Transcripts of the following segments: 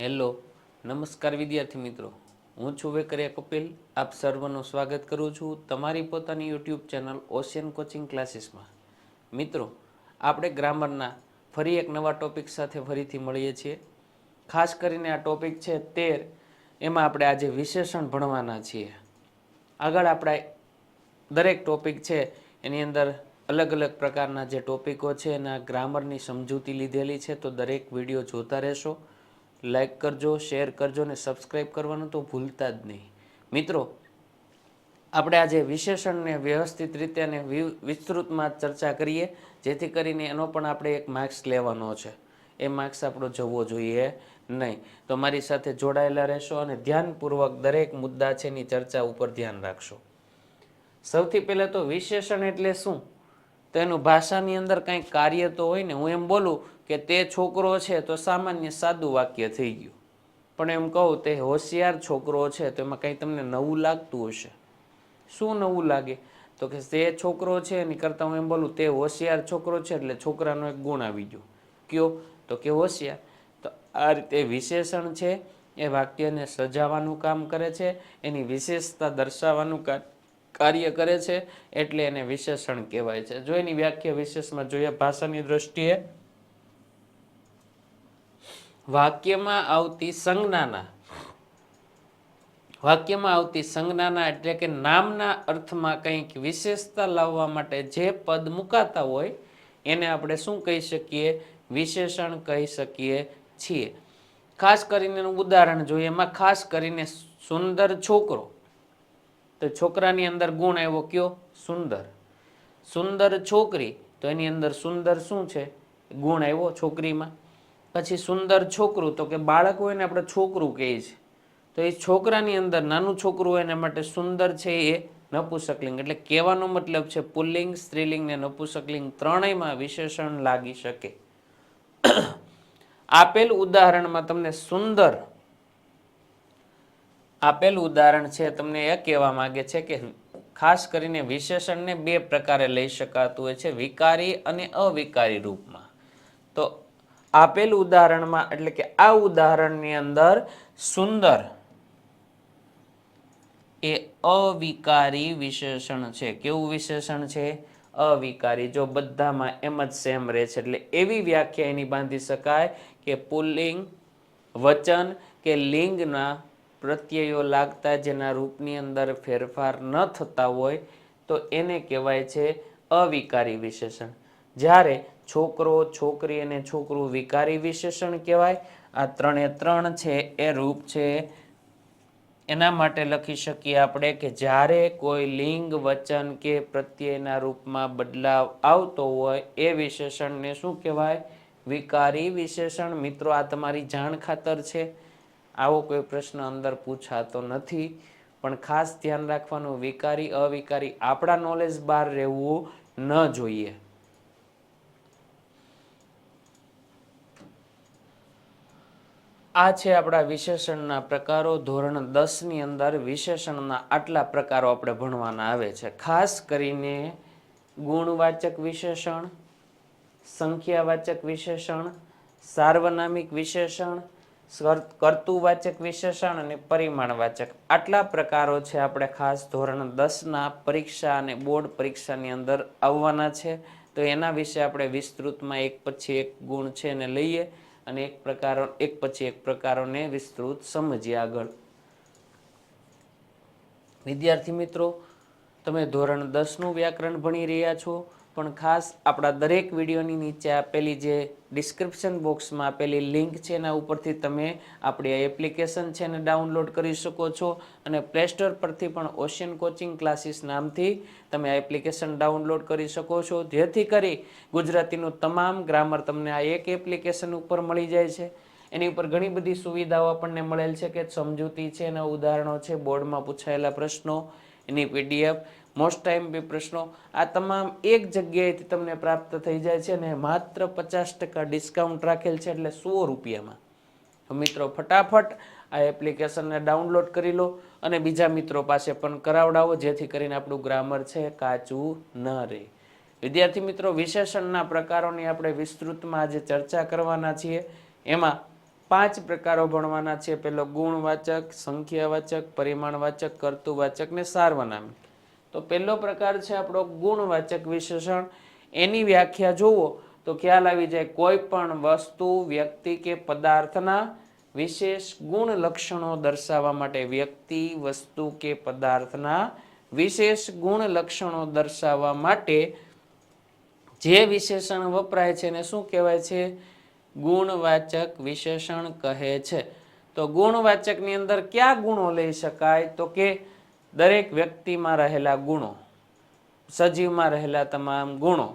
Hello, નમસ્કાર વિદ્યાર્થી મિત્રો. હું છું વેકરિયા કપિલ. આપ સર્વનું સ્વાગત કરું છું તમારી પોતાની યુટ્યુબ ચેનલ ઓશિયન કોચિંગ ક્લાસીસમાં. મિત્રો, આપણે ગ્રામરના ફરી એક નવા ટોપિક સાથે ફરીથી મળીએ છીએ. ખાસ કરીને આ ટોપિક છે 13. એમાં આપણે આજે વિશેષણ ભણવાના છીએ. આગળ આપણે દરેક ટોપિક છે એની અંદર અલગ અલગ પ્રકારના જે ટોપિકો છે એના ગ્રામરની સમજૂતી લીધેલી છે, તો દરેક વિડીયો જોતા રહેશો. લાઈક કરજો, શેર કરજો અને સબસ્ક્રાઈબ કરવાનું તો ભૂલતા જ નહીં. મિત્રો, આપણે આજે વિશેષણને વ્યવસ્થિત રીતે અને વિસ્તૃતમાં ચર્ચા કરીએ, જેથી કરીને એનો પણ આપણે એક માર્ક્સ લેવાનો છે. એ માર્ક્સ આપણો જવો જોઈએ નહીં. તો મારી સાથે જોડાયેલા રહેશો અને ધ્યાનપૂર્વક દરેક મુદ્દા છે એની ચર્ચા ઉપર ધ્યાન રાખશો. સૌથી પહેલાં તો વિશેષણ એટલે શું? તો એનું ભાષાની અંદર કંઈક કાર્ય તો હોય ને. હું એમ બોલું કે તે છોકરો છે તો સામાન્ય સાદું વાક્ય થઈ ગયું. પણ એમ કહું તે હોશિયાર છોકરો છે તો એમાં કંઈ તમને નવું લાગતું હશે. શું નવું લાગે? તો કે તે છોકરો છે એની કરતાં હું એમ બોલું તે હોશિયાર છોકરો છે એટલે છોકરાનો એક ગુણ આવી ગયો. કયો? તો કે હોશિયાર. તો આ રીતે વિશેષણ છે એ વાક્યને સજાવવાનું કામ કરે છે, એની વિશેષતા દર્શાવવાનું કાર્ય કરે છે, એટલે એને વિશેષણ કહેવાય છે. જો એની વ્યાખ્યા વિશેષમાં જોઈએ ભાષાની દ્રષ્ટિએ, વાક્યમાં આવતી સંજ્ઞાના એટલે કે નામના અર્થમાં કંઈક વિશેષતા લાવવા માટે જે પદ મુકાતા હોય એને આપણે શું કહી શકીએ? વિશેષણ કહી શકીએ છીએ. ખાસ કરીને ઉદાહરણ જોઈએ, એમાં ખાસ કરીને સુંદર છોકરો, તો છોકરાની અંદર ગુણ આવ્યો કયો? સુંદર. સુંદર છોકરી, તો એની અંદર સુંદર શું છે? ગુણ આવ્યો છોકરીમાં. પછી સુંદર છોકરું, તો કે બાળક હોય ને આપણે છોકરું કહીએ છીએ, તો એ છોકરાની અંદર નાનું છોકરું હોય એના માટે સુંદર છે એ નપુંસકલિંગ. એટલે કહેવાનો મતલબ છે પુલ્લિંગ, સ્ત્રીલિંગ ને નપુંસકલિંગ ત્રણેયમાં વિશેષણ લાગી શકે. આપેલ ઉદાહરણમાં તમને સુંદર આપેલું ઉદાહરણ છે તમને એ કહેવા માંગે છે કે ખાસ કરીને વિશેષણને બે પ્રકારે લઈ શકાતું હોય છે, વિકારી અને અવિકારી રૂપમાં. તો આપેલ ઉદાહરણમાં એટલે કે આ ઉદાહરણની અંદર સુંદર એ અવિકારી વિશેષણ છે. કેવું વિશેષણ છે? અવિકારી. જો બધામાં એમ જ સેમ રહે છે એટલે એવી વ્યાખ્યા એની બાંધી શકાય કે પુલ્લિંગ, વચન કે લિંગના પ્રત્યયો લાગતા જેના રૂપની અંદર ફેરફાર ન થતા હોય તો એને કહેવાય છે અવિકારી વિશેષણ. જ્યારે છોકરો, છોકરી અને છોકરું વિકારી વિશેષણ કહેવાય. આ ત્રણે ત્રણ છે એ રૂપ છે એના માટે લખી શકીએ આપણે કે જ્યારે કોઈ લિંગ, વચન કે પ્રત્યયના રૂપમાં બદલાવ આવતો હોય એ વિશેષણને શું કહેવાય? વિકારી વિશેષણ. મિત્રો, આ તમારી જાણ ખાતર છે. આવો કોઈ પ્રશ્ન અંદર પૂછાતો નથી, પણ ખાસ ધ્યાન રાખવાનું વિકારી અવિકારી આપણા નોલેજ બહાર રહેવું ન જોઈએ. આ છે આપણા વિશેષણના પ્રકારો. ધોરણ 10ની અંદર વિશેષણના આટલા પ્રકારો આપણે ભણવાના આવે છે. ખાસ કરીને ગુણવાચક વિશેષણ, સંખ્યાવાચક વિશેષણ, સાર્વનામિક વિશેષણ, કર્તુવાચક વિશેષણ અને પરિમાણવાચક. આટલા પ્રકારો છે આપણે ખાસ ધોરણ 10ના પરીક્ષા અને બોર્ડ પરીક્ષાની અંદર આવવાના છે. તો એના વિશે આપણે વિસ્તૃતમાં એક પછી એક ગુણ છે એને લઈએ અને એક પછી એક પ્રકારોને વિસ્તૃત સમજીએ આગળ. વિદ્યાર્થી મિત્રો, તમે ધોરણ 10નું વ્યાકરણ ભણી રહ્યા છો, પણ ખાસ આપણા દરેક વિડીયોની નીચે આપેલી જે ડિસ્ક્રિપ્શન બોક્સમાં આપેલી લિંક છે એના ઉપરથી તમે આપણી આ એપ્લિકેશન છે એને ડાઉનલોડ કરી શકો છો અને પ્લે સ્ટોર પરથી પણ ઓશિયન કોચિંગ ક્લાસીસ નામથી તમે આ એપ્લિકેશન ડાઉનલોડ કરી શકો છો, જેથી કરી ગુજરાતીનું તમામ ગ્રામર તમને આ એક એપ્લિકેશન ઉપર મળી જાય છે. એની ઉપર ઘણી બધી સુવિધાઓ આપણને મળેલ છે કે સમજૂતી છે, એના ઉદાહરણો છે, બોર્ડમાં પૂછાયેલા પ્રશ્નો, એની PDF, મોસ્ટ ટાઈમ બી પ્રશ્નો, આ તમામ એક જગ્યાએથી તમને પ્રાપ્ત થઈ જાય છે અને માત્ર 50% ડિસ્કાઉન્ટ રાખેલ છે, એટલે 100 રૂપિયામાં. તો મિત્રો, ફટાફટ આ એપ્લિકેશનને ડાઉનલોડ કરી લો અને બીજા મિત્રો પાસે પણ કરાવડાવો, જેથી કરીને આપણું ગ્રામર છે કાચું ન રહે. વિદ્યાર્થી મિત્રો, વિશેષણના પ્રકારોની આપણે વિસ્તૃતમાં આજે ચર્ચા કરવાના છીએ. એમાં 5 પ્રકારો ભણવાના છે. પહેલો ગુણવાચક, સંખ્યાવાચક, પરિમાણવાચક, કર્તુવાચક ને સાર્વનામિક. તો પહેલો પ્રકાર છે આપણો ગુણવાચક વિશેષણ. એની વ્યાખ્યા જુઓ તો ખ્યાલ આવી જાય. કોઈ પણ વસ્તુ, વ્યક્તિ કે પદાર્થના વિશેષ ગુણ લક્ષણો દર્શાવવા માટે, વ્યક્તિ, વસ્તુ કે પદાર્થના વિશેષ ગુણ લક્ષણો દર્શાવવા માટે જે વિશેષણ વપરાય છે એને શું કહેવાય છે? ગુણવાચક વિશેષણ કહે છે. તો ગુણવાચકની અંદર કયા ગુણો લઈ શકાય? તો કે દરેક વ્યક્તિમાં રહેલા ગુણો, સજીવમાં રહેલા તમામ ગુણો.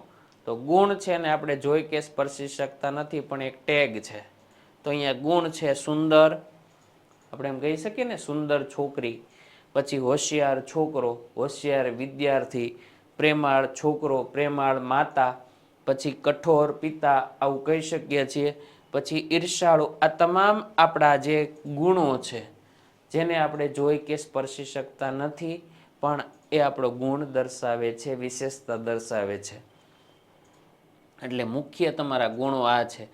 તો ગુણ છે ને આપણે જોઈ કે સ્પર્શી શકતા નથી, પણ એક ટેગ છે. તો અહીંયા ગુણ છે સુંદર, આપણે એમ કહી શકીએ ને સુંદર છોકરી, પછી હોશિયાર છોકરો, હોશિયાર વિદ્યાર્થી, પ્રેમાળ છોકરો, પ્રેમાળ માતા, પછી કઠોર પિતા, આવું કહી શકીએ છીએ. પછી ઈર્ષાળુ. આ તમામ આપણા જે ગુણો છે જેને આપણે જોઈ કે સ્પર્શી શકતા નથી, પણ એ આપણો ગુણ દર્શાવે છે, વિશેષતા દર્શાવે છે. એટલે મુખ્ય તમારા ગુણો આ છે.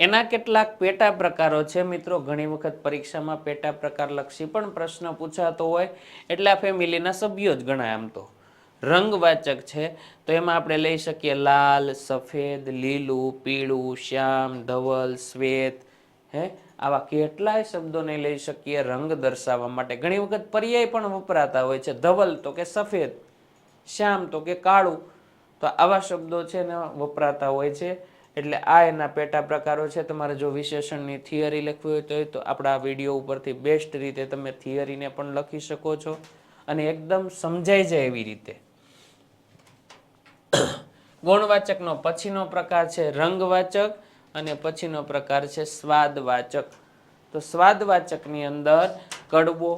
એના કેટલાક પેટા પ્રકારો છે મિત્રો. ઘણી વખત પરીક્ષામાં પેટા પ્રકાર લક્ષી પણ પ્રશ્ન પૂછાતો હોય, એટલે આ ફેમિલીના સભ્યો જ ગણાય. આમ તો રંગવાચક છે, તો એમાં આપણે લઈ શકીએ લાલ, સફેદ, લીલું, પીળું, શ્યામ, ધવલ, શ્વેત. આવા કેટલાય શબ્દોને લઈ શકીએ રંગ દર્શાવવા માટે. ઘણી વખત પર્યાય પણ વપરાતા હોય છે. ધવલ તો કે સફેદ, શ્યામ તો કે કાળું. તો આવા શબ્દો છે ને વપરાતા હોય છે. એટલે આ એના પેટા પ્રકારો છે. તમારે જો વિશેષણની થિયરી લખવી હોય તો આપણા આ વિડીયો ઉપરથી બેસ્ટ રીતે તમે થિયરીને પણ લખી શકો છો, અને એકદમ સમજાઈ જાય એવી રીતે. ગુણવાચકનો પછીનો પ્રકાર છે રંગવાચક, અને પછીનો પ્રકાર છે સ્વાદવાચક. તો સ્વાદવાચકની અંદર કડવો,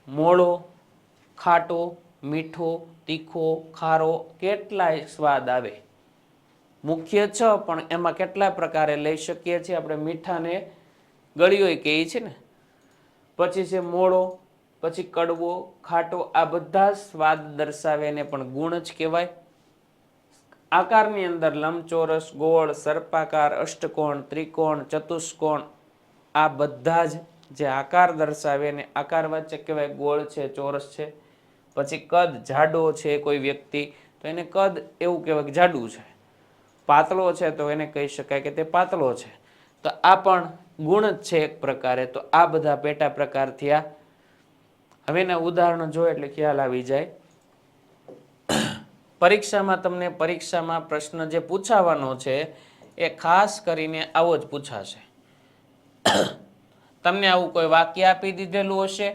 મોળો, ખાટો, મીઠો, તીખો, ખારો, કેટલાય સ્વાદ આવે. મુખ્ય 6, પણ એમાં કેટલા પ્રકારે લઈ શકીએ છીએ આપણે. મીઠાને ગળ્યોય કહીએ છીએ ને. પછી છે મોળો, પછી કડવો, ખાટો. આ બધા સ્વાદ દર્શાવે એને પણ ગુણ જ કહેવાય. આકારની અંદર લંબચોરસ, ગોળ, સર્પાકાર, અષ્ટકોણ, ત્રિકોણ, ચતુષ્કોણ, આ બધા જ જે આકાર દર્શાવે એને આકારવાચક કહેવાય. ગોળ છે, ચોરસ છે. પછી કદ, જાડો છે કોઈ વ્યક્તિ, તો એને કદ એવું કહેવાય કે જાડું છે. પાતળો છે તો એને કહી શકાય કે તે પાતળો છે. તો આ પણ ગુણ જ છે એક પ્રકારે. તો આ બધા પેટા પ્રકાર થયા. હવે એના ઉદાહરણો જોઈએ એટલે ખ્યાલ આવી જાય. પરીક્ષામાં પ્રશ્ન જે પૂછાવાનો છે એ ખાસ કરીને આવો જ પૂછાશે. તમને આવું કોઈ વાક્ય આપી દીધેલું હશે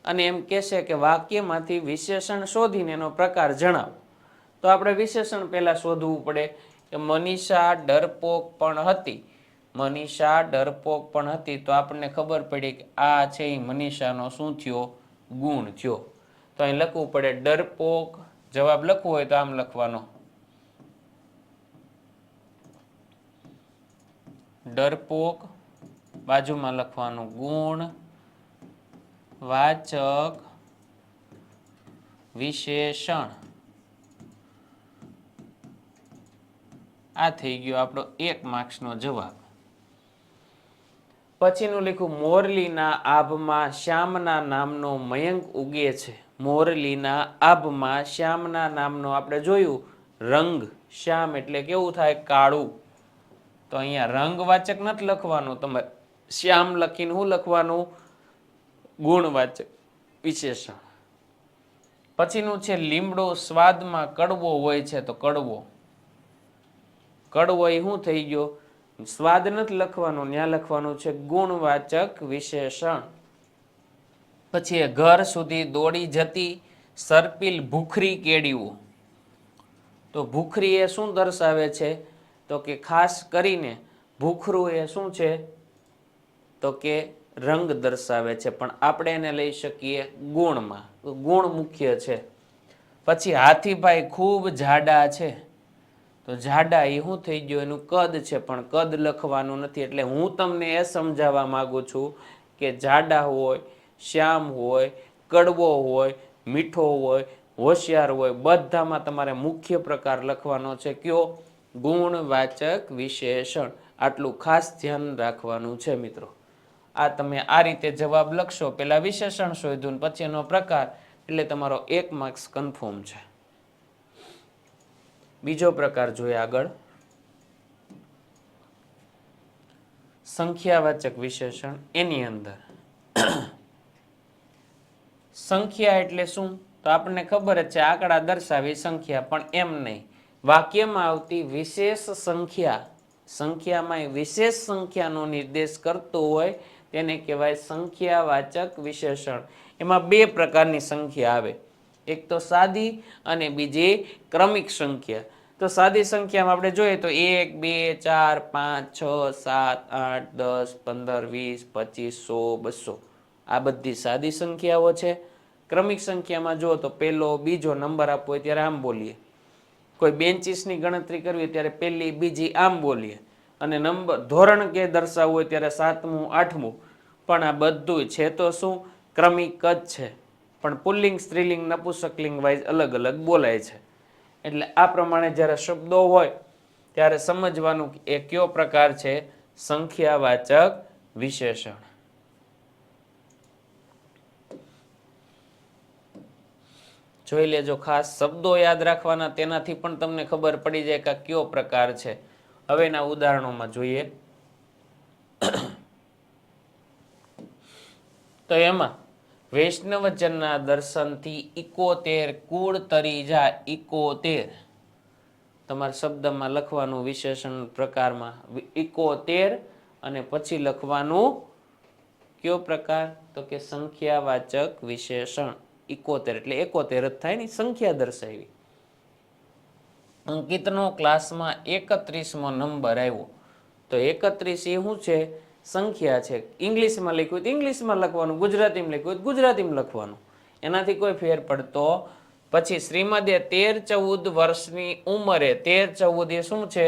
અને એમ કહેશે કે વાક્યમાંથી વિશેષણ શોધીને એનો પ્રકાર જણાવો. તો આપણે વિશેષણ પહેલા શોધવું પડે કે મનીષા ડરપોક પણ હતી. મનીષા ડરપોક પણ હતી. તો આપણને ખબર પડી કે આ છે એ મનીષાનો શું થયો? ગુણ થયો. તો અહીં લખવું પડે ડરપોક. જવાબ લખવો હોય તો આમ લખવાનો, ડરપોક. બાજુમાં લખવાનું ગુણ વાચક વિશેષણ. આ થઈ ગયો આપણો 1 માર્ક્સનો જવાબ. પછીનું લખ્યું મોરલીના આભમાં શ્યામના નામનો મયંક ઉગે છે. મોરલીના આભમાં શ્યામના નામનો આપણે જોયું રંગ. શ્યામ એટલે કેવું થાય? કાળું. તો અહીંયા રંગવાચક નથી લખવાનું તમારે, શ્યામ લખીને શું લખવાનું? ગુણવાચક વિશેષણ. પછીનું છે લીમડો સ્વાદમાં કડવો હોય છે. તો કડવો. કડવો એ શું થઈ ગયો? સ્વાદ નથી લખવાનું, ત્યાં લખવાનું છે ગુણવાચક વિશેષણ. પછી ઘર સુધી દોડી જતી સરપીલ ભૂખરી કેળીઓ. તો ભૂખરી એ શું દર્શાવે છે? તો કે ખાસ કરીને ભૂખરું એ શું છે? તો કે રંગ દર્શાવે છે, પણ આપણે એને લઈ શકીએ ગુણમાં. ગુણ મુખ્ય છે. પછી હાથીભાઈ ખૂબ જાડા છે. તો જાડા એ શું થઈ ગયું? એનું કદ છે, પણ કદ લખવાનું નથી. એટલે હું તમને એ સમજાવવા માંગુ છું કે જાડા હોય, શ્યામ હોય, કડવો હોય, મીઠો હોય, હોશિયાર હોય, બધામાં તમારે મુખ્ય પ્રકાર લખવાનો છે. કયો? ગુણવાચક વિશેષણ. આટલું ખાસ ધ્યાન રાખવાનું છે મિત્રો. આ તમે આ રીતે જવાબ લખશો, પહેલા વિશેષણ શોધ્યું ને પછી એનો પ્રકાર, એટલે તમારો 1 માર્ક્સ કન્ફર્મ છે. બીજો પ્રકાર જોઈએ આગળ. સંખ્યાવાચક વિશેષણ. એની અંદર સંખ્યા એટલે શું? તો આપણને ખબર જ છે, આંકડા દર્શાવી સંખ્યા, પણ એમ નહીં. વાક્યમાં આવતી વિશેષ સંખ્યા, સંખ્યામાં વિશેષ સંખ્યાનો નિર્દેશ કરતો હોય તેને કહેવાય સંખ્યાવાચક વિશેષણ. એમાં 2 પ્રકારની સંખ્યા આવે, એક તો સાદી અને બીજી ક્રમિક સંખ્યા. તો સાદી સંખ્યામાં આપણે જોઈએ તો 1, 2, 4, 5, 6, 7, 8, 10, 15, 20, 25, 100, 200 આ બધી સાદી સંખ્યાઓ છે. ક્રમિક સંખ્યામાં જો તો પહેલો બીજો નંબર આપવો હોય ત્યારે આમ બોલીએ, કોઈ બેન્ચીસની ગણતરી કરવી હોય ત્યારે પહેલી બીજી આમ બોલીએ, અને નંબર ધોરણ કે દર્શાવવું હોય ત્યારે 7મું 8મું. પણ આ બધું છે તો શું? ક્રમિક જ છે, પણ પુલ્લિંગ સ્ત્રીલિંગ નપુંસકલિંગ વાઇઝ અલગ અલગ બોલાય છે. એટલે આ પ્રમાણે જ્યારે શબ્દો હોય ત્યારે સમજવાનું કે એ કયો પ્રકાર છે? સંખ્યાવાચક વિશેષણ. જોઈ લેજો, ખાસ શબ્દો યાદ રાખવાના, તેનાથી પણ તમને ખબર પડી જાય કે કયો પ્રકાર છે. હવેના ઉદાહરણોમાં જોઈએ તો એમાં વૈષ્ણવજનના દર્શનથી 71 કુળ તરી જાય. 71 તમારા શબ્દમાં લખવાનું વિશેષણ પ્રકારમાં 71, અને પછી લખવાનું કયો પ્રકાર? તો કે સંખ્યાવાચક વિશેષણ. 71 એટલે 71 જ થાય ને, સંખ્યા દર્શાવી. અંકિતનો ક્લાસમાં 31મો નંબર આવ્યો, તો 31 એ શું છે? સંખ્યા છે. ઇંગ્લિશમાં લખ્યું તો ઇંગ્લિશમાં લખવાનું, ગુજરાતીમાં લખ્યું તો ગુજરાતીમાં લખવાનું, એનાથી કોઈ ફેર પડતો. પછી શ્રીમદે 13-14 વર્ષની ઉંમરે, 13-14 એ શું છે?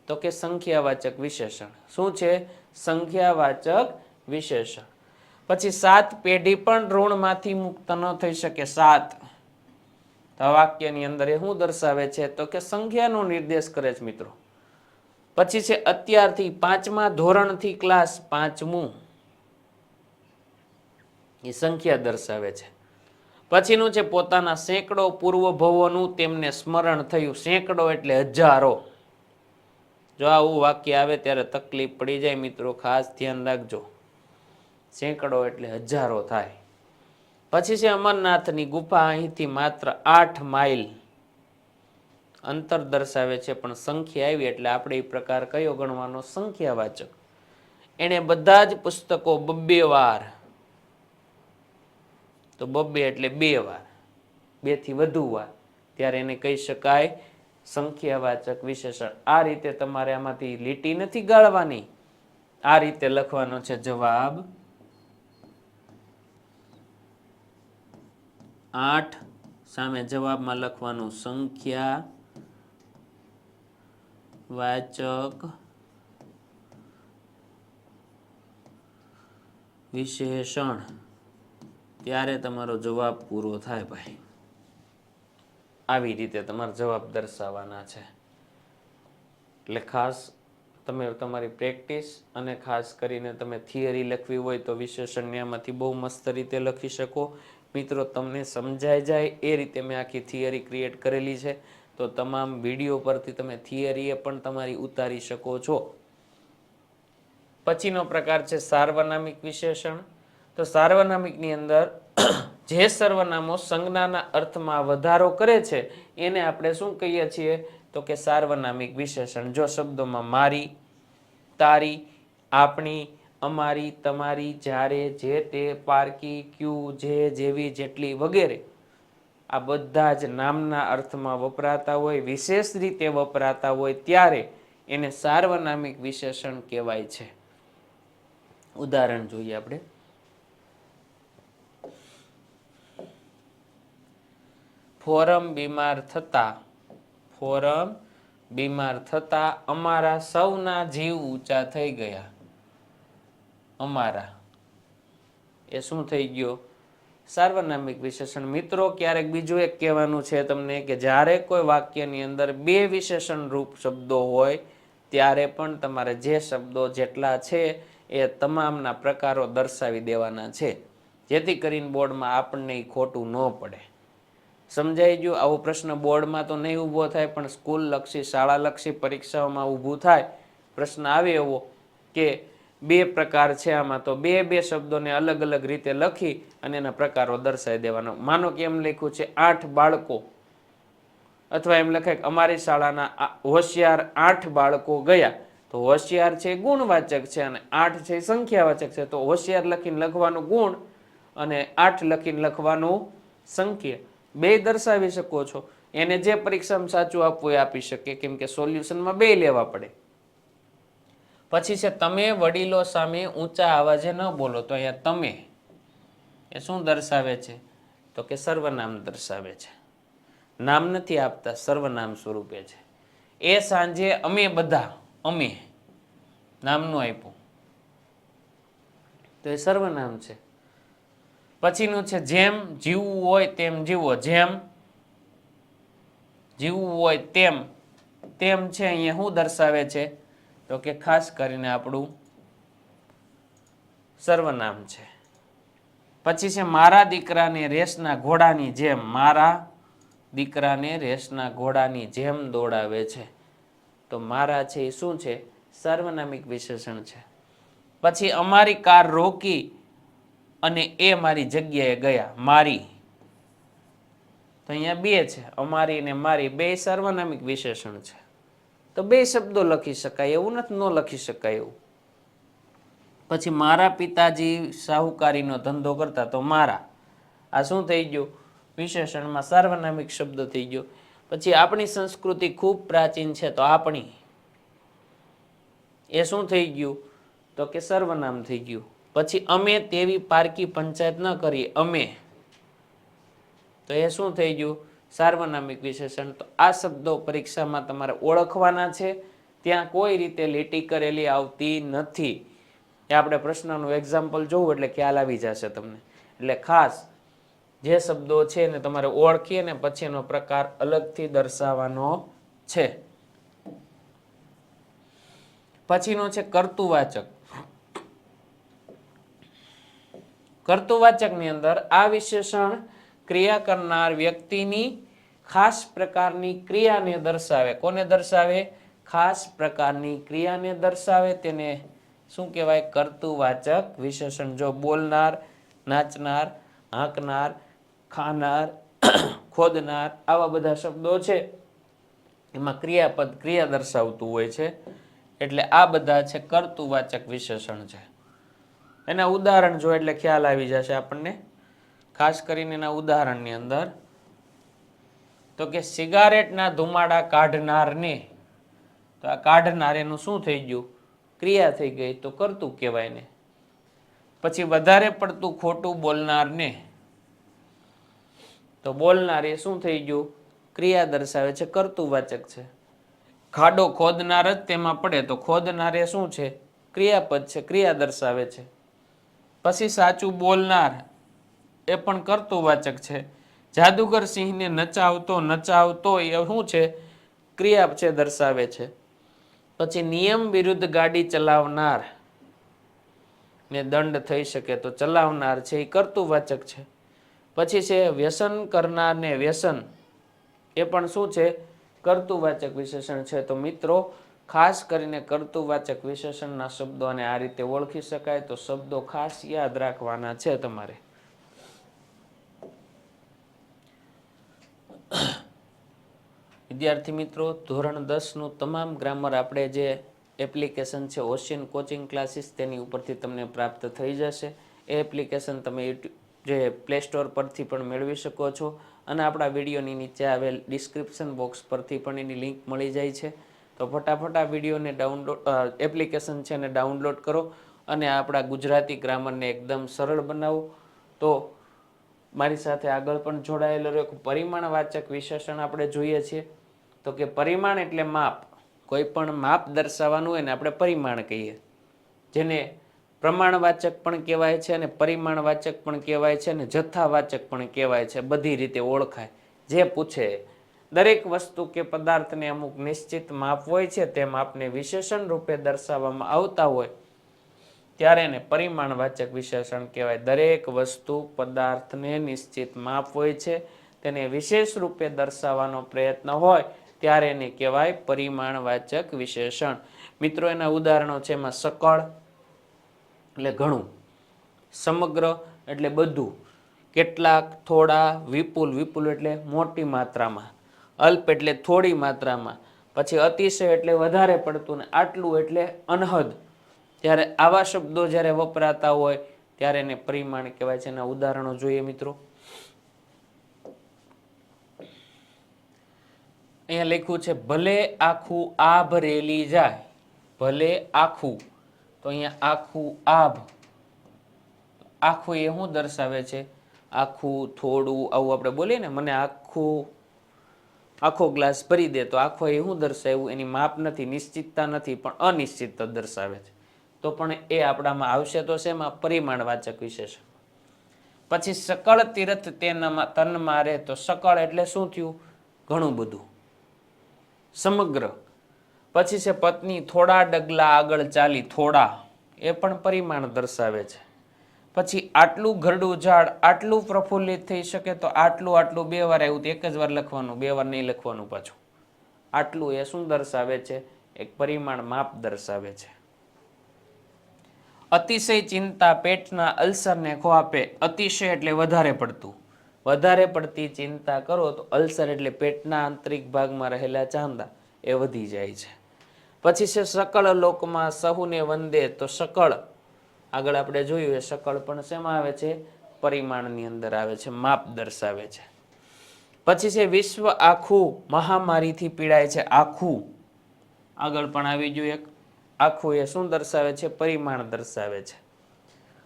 તો કે સંખ્યાવાચક વિશેષણ. શું છે? સંખ્યાવાચક વિશેષણ. પછી 7 પેઢી પણ ઋણમાંથી મુક્ત ન થઈ શકે. 7 તો વાક્યની અંદર એ શું દર્શાવે છે? તો કે સંખ્યાનો નિર્દેશ કરે છે મિત્રો. પછી છે અત્યારથી, 5મા ધોરણથી ક્લાસ, 5મું, એ સંખ્યા દર્શાવે છે. પછીનું છે પોતાના સેંકડો પૂર્વભવોનું તેમને સ્મરણ થયું. સેંકડો એટલે હજારો. જો આવું વાક્ય આવે ત્યારે તકલીફ પડી જાય મિત્રો, ખાસ ધ્યાન રાખજો. સેંકડો એટલે હજારો થાય. પછી છે અમરનાથની ગુફા અહીંથી માત્ર 8 માઇલ અંતર દર્શાવે છે, પણ સંખ્યા આવી એટલે આપણે એ પ્રકાર કયો ગણવાનો? સંખ્યાવાચક. એણે બધા જ પુસ્તકો 2 વાર, તો 2 એટલે 2 વાર, 2 થી વધુ વાર, ત્યારે એને કહી શકાય સંખ્યાવાચક વિશેષણ. આ રીતે તમારે આમાંથી લીટી નથી ગાળવાની, આ રીતે લખવાનો છે જવાબ. 8 સામે જવાબમાં લખવાનું સંખ્યા વાચક વિશેષણ, ત્યારે તમારો જવાબ પૂરો થાય ભાઈ. આવી રીતે તમારે જવાબ દર્શાવવાના છે. એટલે ખાસ તમે તમારી પ્રેક્ટિસ, અને ખાસ કરીને તમે થિયરી લખવી હોય તો વિશેષણને આમાંથી બહુ મસ્ત રીતે લખી શકો. મિત્રો તમને સમજાઈ જાય એ રીતે મેં આખી થિયરી ક્રિએટ કરેલી છે, તો તમામ વિડીયો પરથી તમે થિયરી પણ તમારી ઉતારી શકો છો. પછીનો પ્રકાર છે સાર્વનામિક વિશેષણ. તો સાર્વનામિકની અંદર જે સર્વનામો સંજ્ઞાના અર્થમાં વધારો કરે છે એને આપણે શું કહીએ છીએ? તો કે સાર્વનામિક વિશેષણ. જો શબ્દોમાં મારી, તારી, આપણી, અમારી, તમારી, જ્યારે, જે તે, પારકી, ક્યુ, જે, જેવી, જેટલી વગેરે આ બધા જ નામના અર્થમાં વપરાતા હોય, વિશેષ રીતે વપરાતા હોય, ત્યારે એને સાર્વનામિક વિશેષણ કહેવાય છે. ઉદાહરણ જોઈએ આપણે. ફોરમ બીમાર થતા, ફોરમ બીમાર થતા અમારા સૌના જીવ ઊંચા થઈ ગયા. અમારા એ શું થઈ ગયો? સાર્વનામિક વિશેષણ. મિત્રો ક્યારેક બીજું એક કહેવાનું છે તમને કે જ્યારે કોઈ વાક્યની અંદર 2 વિશેષણ રૂપ શબ્દો હોય ત્યારે પણ તમારે જે શબ્દો જેટલા છે એ તમામના પ્રકારો દર્શાવી દેવાના છે, જેથી કરીને બોર્ડમાં આપણને ખોટું ન પડે. સમજાઈ ગયું? આવો પ્રશ્ન બોર્ડમાં તો નહીં ઊભો થાય, પણ સ્કૂલ લક્ષી શાળાલક્ષી પરીક્ષાઓમાં ઊભું થાય. પ્રશ્ન આવે એવો કે 2 પ્રકાર છે આમાં, તો 2 શબ્દોને અલગ અલગ રીતે લખી અને એના પ્રકારો દર્શાવી દેવાનો. માનો કે એમ લખ્યું છે 8 બાળકો, અથવા એમ લખાય કે અમારી શાળાના હોશિયાર 8 બાળકો ગયા, તો હોશિયાર છે ગુણવાચક છે અને 8 છે સંખ્યાવાચક છે. તો હોશિયાર લખીને લખવાનું ગુણ અને 8 લખીને લખવાનું સંખ્યા, 2 દર્શાવી શકો છો. એને જે પરીક્ષામાં સાચું આપવું એ આપી શકે, કેમ કે સોલ્યુશનમાં 2 લેવા પડે. પછી છે તમે વડીલો સામે ઊંચા અવાજે ન બોલો. તો અહીંયા તમે એ શું દર્શાવે છે? તો કે સર્વનામ દર્શાવે છે. નામ નથી આપતા, સર્વનામ સ્વરૂપે છે. એ સાંજે અમે બધા, અમે નામનું આપ્યું તો એ સર્વનામ છે. પછીનું છે જેમ જીવવું હોય તેમ જીવો. જેમ જીવવું હોય તેમ, તેમ છે અહીંયા શું દર્શાવે છે? તો કે ખાસ કરીને આપણું સર્વનામ છે. પછી છે મારા દીકરાને રેસના ઘોડાની જેમ, મારા દીકરાને રેસના ઘોડાની જેમ દોડાવે છે. તો મારા છે એ શું છે? સાર્વનામિક વિશેષણ છે. પછી અમારી કાર રોકી અને એ મારી જગ્યાએ ગયા. મારી, તો અહીંયા 2 છે, અમારી અને મારી, 2 સાર્વનામિક વિશેષણ છે. તો 2 શબ્દો લખી શકાય એવું નથી, ન લખી શકાય એવું. પછી મારા પિતાજી શાહુકારીનો ધંધો કરતા. તો મારા, આ શું થઈ ગયું? વિશેષણમાં સાર્વનામિક શબ્દ થઈ ગયો. પછી આપણી સંસ્કૃતિ ખૂબ પ્રાચીન છે. તો આપણી, એ શું થઈ ગયું? તો કે સર્વનામ થઈ ગયું. પછી અમે તેવી પારકી પંચાયત ન કરીએ. અમે, તો એ શું થઈ ગયું? સાર્વનામિક વિશેષણ. તો આ શબ્દો પરીક્ષામાં તમારે ઓળખવાના છે. ત્યાં કોઈ રીતે લીટી કરેલી આવતી નથી. એ આપણે પ્રશ્નનું એક્ઝામ્પલ જોવું એટલે ખ્યાલ આવી જશે તમને. એટલે ખાસ જે શબ્દો છે ને તમારે ઓળખી અને પછી એનો પ્રકાર અલગથી દર્શાવવાનો છે. પછીનો છે કર્તુવાચક. કર્તુવાચકની અંદર આ વિશેષણ ક્રિયા કરનાર વ્યક્તિની ખાસ પ્રકારની ક્રિયાને દર્શાવે. કોને દર્શાવે? ખાસ પ્રકારની ક્રિયાને દર્શાવે. તેને શું કહેવાય? કર્તુવાચક વિશેષણ. જો બોલનાર, નાચનાર, હાંકનાર, ખાનાર, ખોદનાર, આવા બધા શબ્દો છે એમાં ક્રિયાપદ ક્રિયા દર્શાવતું હોય છે. એટલે આ બધા છે કર્તુવાચક વિશેષણ છે. એના ઉદાહરણ જો એટલે ખ્યાલ આવી જશે આપણને. ખાસ કરીને એના ઉદાહરણની અંદર તો કે સિગારેટના ધુમાડા કાઢનારને, તો આ કાઢનાર એનું શું થઈ ગયું? ક્રિયા થઈ ગઈ, તો કરતું કહેવાય ને. પછી વધારે પડતું ખોટું બોલનારને, તો બોલનાર એ શું થઈ ગયું? ક્રિયા દર્શાવે છે, કર્તુવાચક છે. ખાડો ખોદનાર જ તેમાં પડે, તો ખોદનાર એ શું છે? ક્રિયાપદ છે, ક્રિયા દર્શાવે છે. પછી સાચું બોલનાર એ પણ કર્તુવાચક છે. જાદુગર સિંહને નચાવતો, નચાવતો એ શું છે? ક્રિયા છે, દર્શાવે છે. પછી નિયમ વિરુદ્ધ ગાડી ચલાવનાર ને દંડ થઈ શકે, તો ચલાવનાર છે એ કર્તુવાચક છે. પછી છે વ્યસન કરનાર ને વ્યસન, એ પણ શું છે? કર્તુવાચક વિશેષણ છે. તો મિત્રો ખાસ કરીને કર્તુવાચક વિશેષણના શબ્દોને આ રીતે ઓળખી શકાય. તો શબ્દો ખાસ યાદ રાખવાના છે તમારે. વિદ્યાર્થી મિત્રો, ધોરણ 10નું તમામ ગ્રામર આપણે જે એપ્લિકેશન છે ઓશિયન કોચિંગ ક્લાસીસ, તેની ઉપરથી તમને પ્રાપ્ત થઈ જશે. એ એપ્લિકેશન તમે જે પ્લે સ્ટોર પરથી પણ મેળવી શકો છો અને આપણા વિડીયોની નીચે આવેલ ડિસ્ક્રિપ્શન બોક્સ પરથી પણ એની લિંક મળી જાય છે. તો ફટાફટ આ વિડીયોને એપ્લિકેશન છે એને ડાઉનલોડ કરો અને આપણા ગુજરાતી ગ્રામરને એકદમ સરળ બનાવો. તો મારી સાથે આગળ પણ જોડાયેલો એક પરિમાણવાચક વિશેષણ આપણે જોઈએ છીએ. તો કે પરિમાણ એટલે માપ. કોઈ પણ માપ દર્શાવવાનું હોય ને આપણે પરિમાણ કહીએ, જેને પ્રમાણવાચક પણ કહેવાય છે અને પરિમાણવાચક પણ કહેવાય છે અને જથ્થાવાચક પણ કહેવાય છે. બધી રીતે ઓળખાય જે પૂછે. દરેક વસ્તુ કે પદાર્થને અમુક નિશ્ચિત માપ હોય છે, તે માપને વિશેષણ રૂપે દર્શાવવામાં આવતા હોય ત્યારે એને પરિમાણવાચક વિશેષણ કહેવાય. દરેક વસ્તુ પદાર્થને નિશ્ચિત માપ હોય છે, તેને વિશેષ રૂપે દર્શાવવાનો પ્રયત્ન હોય ત્યારે એને કહેવાય પરિમાણવાચક વિશેષણ. મિત્રો, એના ઉદાહરણો છે એમાં સકળ એટલે ઘણું, સમગ્ર એટલે બધું, કેટલાક, થોડા, વિપુલ, વિપુલ એટલે મોટી માત્રામાં, અલ્પ એટલે થોડી માત્રામાં, પછી અતિશય એટલે વધારે પડતું, ને આટલું એટલે અનહદ. ત્યારે આવા શબ્દો જ્યારે વપરાતા હોય ત્યારે એને પરિમાણ કહેવાય છે. એના ઉદાહરણો જોઈએ મિત્રો. અહીંયા લખ્યું છે ભલે આખું આભ રેલી જાય. ભલે આખું, તો અહીંયા આખું આભ, આખું એ શું દર્શાવે છે? આખું, થોડું, આવું આપણે બોલીએ ને, મને આખો ગ્લાસ ભરી દે, તો આખો એ શું દર્શાવ્યું? એની માપ નથી, નિશ્ચિતતા નથી, પણ અનિશ્ચિતતા દર્શાવે છે. તો પણ એ આપણામાં આવશે તો શેમાં? પરિમાણવાચક વિશેષણ. પછી સકળ તીર્થ તન મારે, તો સકળ એટલે શું થયું? ઘણું બધું, સમગ્ર. પછી છે પત્ની થોડા ડગલા આગળ ચાલી, થોડા એ પણ પરિમાણ દર્શાવે છે. પછી આટલું ઘરડું ઝાડ આટલું પ્રફુલ્લિત થઈ શકે, તો આટલું આટલું બે વાર આવ્યું, એક જ વાર લખવાનું, બે વાર નહીં લખવાનું પાછું. આટલું એ શું દર્શાવે છે? એક પરિમાણ માપ દર્શાવે છે. અતિશય ચિંતા પેટના અલ્સરને ખો આપે. અતિશય એટલે વધારે પડતું, વધારે પડતી ચિંતા કરો તો અલ્સર એટલે પેટના આંતરિક ભાગમાં રહેલા ચાંદા એ વધી જાય છે. પછી છે સકળ લોકમાં સહુને વંદે, તો સકળ આગળ આપણે જોયું એ સકળ પણ શેમાં આવે છે? પરિમાણની અંદર આવે છે, માપ દર્શાવે છે. પછી છે વિશ્વ આખું મહામારીથી પીડાય છે. આખું આગળ પણ આવી ગયું એક. આખું એ શું દર્શાવે છે? પરિમાણ દર્શાવે છે.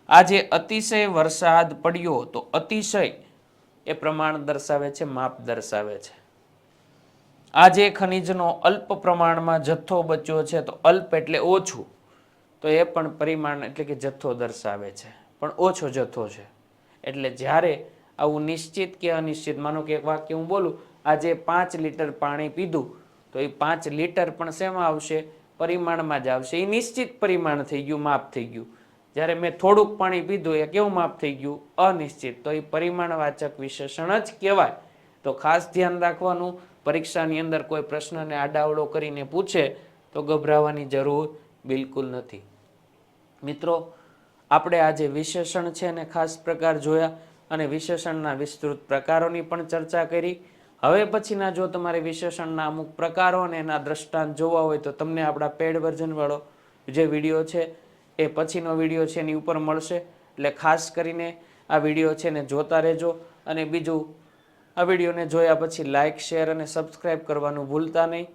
આજે અતિશય વરસાદ પડ્યો, તો અતિશય એ પ્રમાણ દર્શાવે છે, માપ દર્શાવે છે. આજે ખનિજનો અલ્પ પ્રમાણમાં જથ્થો બચ્યો છે, તો અલ્પ એટલે ઓછું, તો એ પણ પરિમાણ એટલે કે જથ્થો દર્શાવે છે, પણ ઓછો જથ્થો છે. એટલે જ્યારે આવું નિશ્ચિત કે અનિશ્ચિત, માનો કે એક વાક્ય હું બોલું, આજે 5 લીટર પાણી પીધું, તો એ 5 લીટર પણ શેમાં આવશે? પરિમાણમાં જ આવશે. એ નિશ્ચિત પરિમાણ થઈ ગયું, માપ થઈ ગયું. જ્યારે મેં થોડુંક પાણી પીધું, એ કેવું માપ થઈ ગયું? અનિશ્ચિત. તો એ પરિમાણવાચક વિશેષણ જ કહેવાય. તો ખાસ ધ્યાન રાખવાનું, પરીક્ષાની અંદર કોઈ પ્રશ્નને આડાવડો કરીને પૂછે તો ગભરાવાની જરૂર બિલકુલ નથી. મિત્રો, આપણે આજે વિશેષણ છે એને ખાસ પ્રકાર જોયા અને વિશેષણના વિસ્તૃત પ્રકારોની પણ ચર્ચા કરી. હવે પછીના જો તમારે વિશેષણના અમુક પ્રકારો અને એના દ્રષ્ટાંત જોવા હોય તો તમને આપણા પેડ વર્ઝનવાળો જે વિડીયો છે એ પછીનો વિડીયો છે એની ઉપર મળશે. એટલે ખાસ કરીને આ વિડીયો છે ને જોતા રહેજો. અને બીજું, આ વિડીયોને જોયા પછી લાઇક, શેર અને સબસ્ક્રાઈબ કરવાનું ભૂલતા નહીં.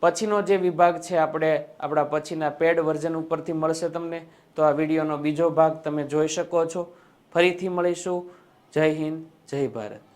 પછીનો જે વિભાગ છે આપણે આપણા પછીના પેડ વર્ઝન ઉપરથી મળશે તમને. તો આ વિડીયોનો બીજો ભાગ તમે જોઈ શકો છો. ફરીથી મળીશું. જય હિન્દ, જય ભારત.